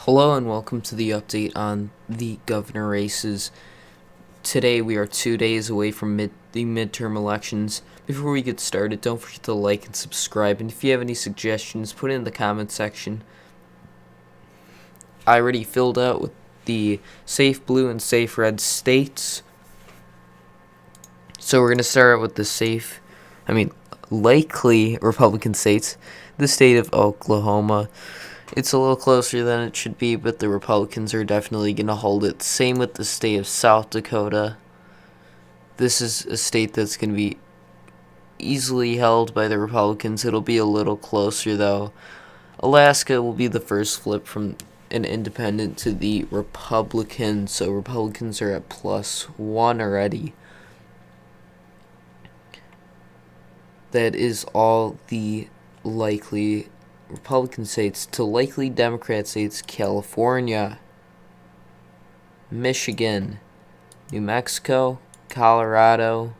Hello and welcome to the update on the governor races. Today we are 2 days away from the midterm elections. Before we get started, don't forget to like and subscribe, and if you have any suggestions, put it in the comment section. I already filled out with the safe blue and safe red states. So we're going to start out with the likely Republican states. The state of Oklahoma. It's a little closer than it should be, but the Republicans are definitely going to hold it. Same with the state of South Dakota. This is a state that's going to be easily held by the Republicans. It'll be a little closer, though. Alaska will be the first flip from an independent to the Republicans, so Republicans are at +1 already. That is all the likely Republican states. To likely Democrat states: California, Michigan, New Mexico, Colorado,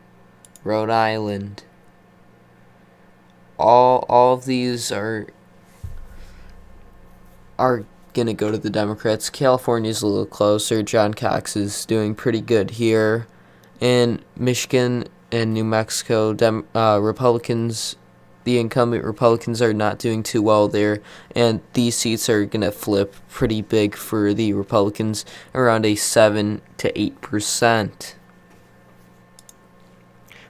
Rhode Island. All of these are gonna go to the Democrats. California's a little closer. John Cox is doing pretty good here. In Michigan and New Mexico, Republicans, the incumbent Republicans, are not doing too well there, and these seats are going to flip pretty big for the Republicans, around a 7 to 8%.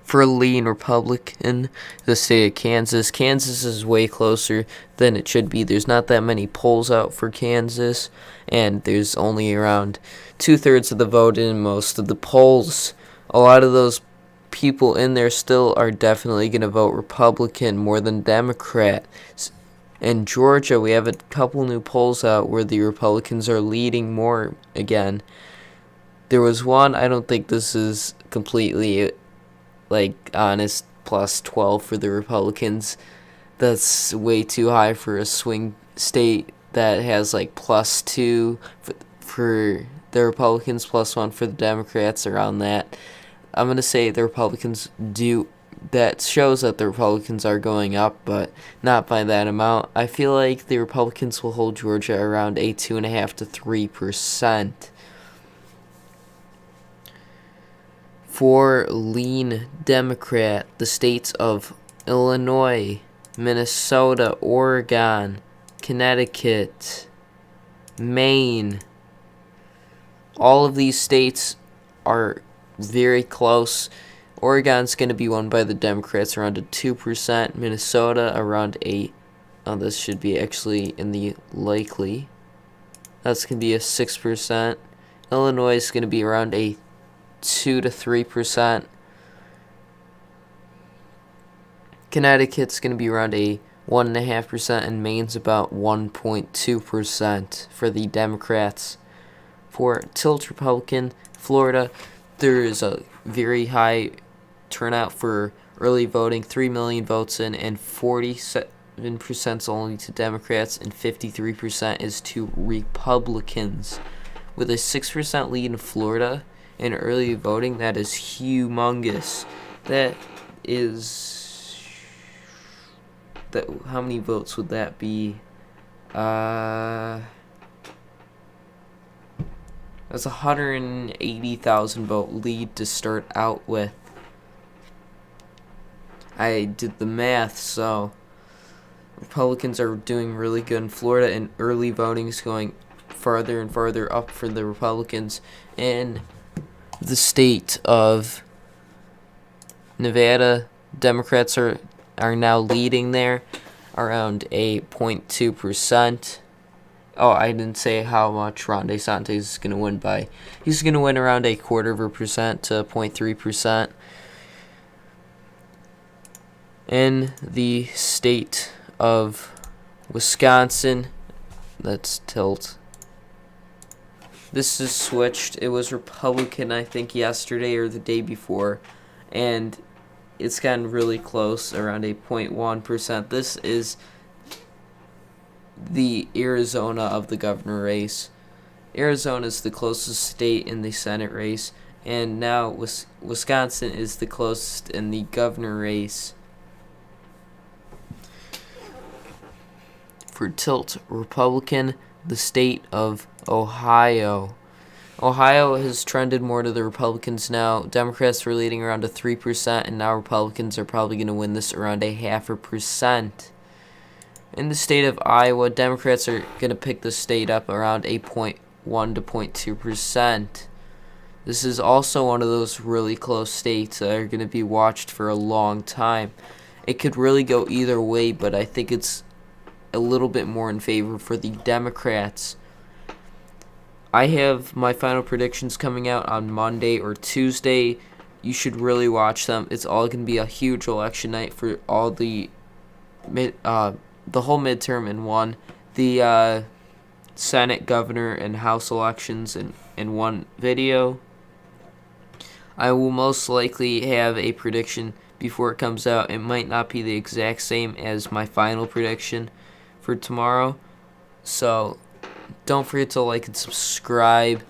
For a lean Republican, the state of Kansas. Kansas is way closer than it should be. There's not that many polls out for Kansas, and there's only around 2/3 of the vote in most of the polls. A lot of those people in there still are definitely going to vote Republican more than Democrat. In Georgia, we have a couple new polls out where the Republicans are leading more again. There was one, I don't think this is completely honest, +12 for the Republicans. That's way too high for a swing state that has +2 for the Republicans, +1 for the Democrats, around that. I'm going to say the Republicans do. That shows that the Republicans are going up, but not by that amount. I feel like the Republicans will hold Georgia around a 2.5 to 3%. For lean Democrat, the states of Illinois, Minnesota, Oregon, Connecticut, Maine. All of these states are very close. Oregon's going to be won by the Democrats around a 2%. Minnesota around this should be actually in the likely. That's going to be a 6%. Illinois is going to be around a 2 to 3%. Connecticut's going to be around a 1.5%, and Maine's about 1.2% for the Democrats. For tilt Republican, Florida, there is a very high turnout for early voting, 3 million votes in, and 47% is only to Democrats, and 53% is to Republicans. With a 6% lead in Florida in early voting, that is humongous. How many votes would that be? That's 180,000 vote lead to start out with. I did the math, so Republicans are doing really good in Florida, and early voting is going farther and farther up for the Republicans. In the state of Nevada, Democrats are now leading there, around a 0.2%. Oh, I didn't say how much Ron DeSantis is going to win by. He's going to win around 0.25% to 0.3%. In the state of Wisconsin, let's tilt. This is switched. It was Republican, I think, yesterday or the day before, and it's gotten really close, around a 0.1%. This is the Arizona of the governor race. Arizona is the closest state in the Senate race, and now Wisconsin is the closest in the governor race. For tilt Republican, the state of Ohio. Ohio has trended more to the Republicans now. Democrats were leading around a 3%, and now Republicans are probably going to win this around a 0.5%. In the state of Iowa, Democrats are going to pick the state up around a 0.1 to 0.2%. This is also one of those really close states that are going to be watched for a long time. It could really go either way, but I think it's a little bit more in favor for the Democrats. I have my final predictions coming out on Monday or Tuesday. You should really watch them. It's all going to be a huge election night for all the whole midterm in one. The Senate, governor, and House elections in one video. I will most likely have a prediction before it comes out. It might not be the exact same as my final prediction for tomorrow. So don't forget to like and subscribe.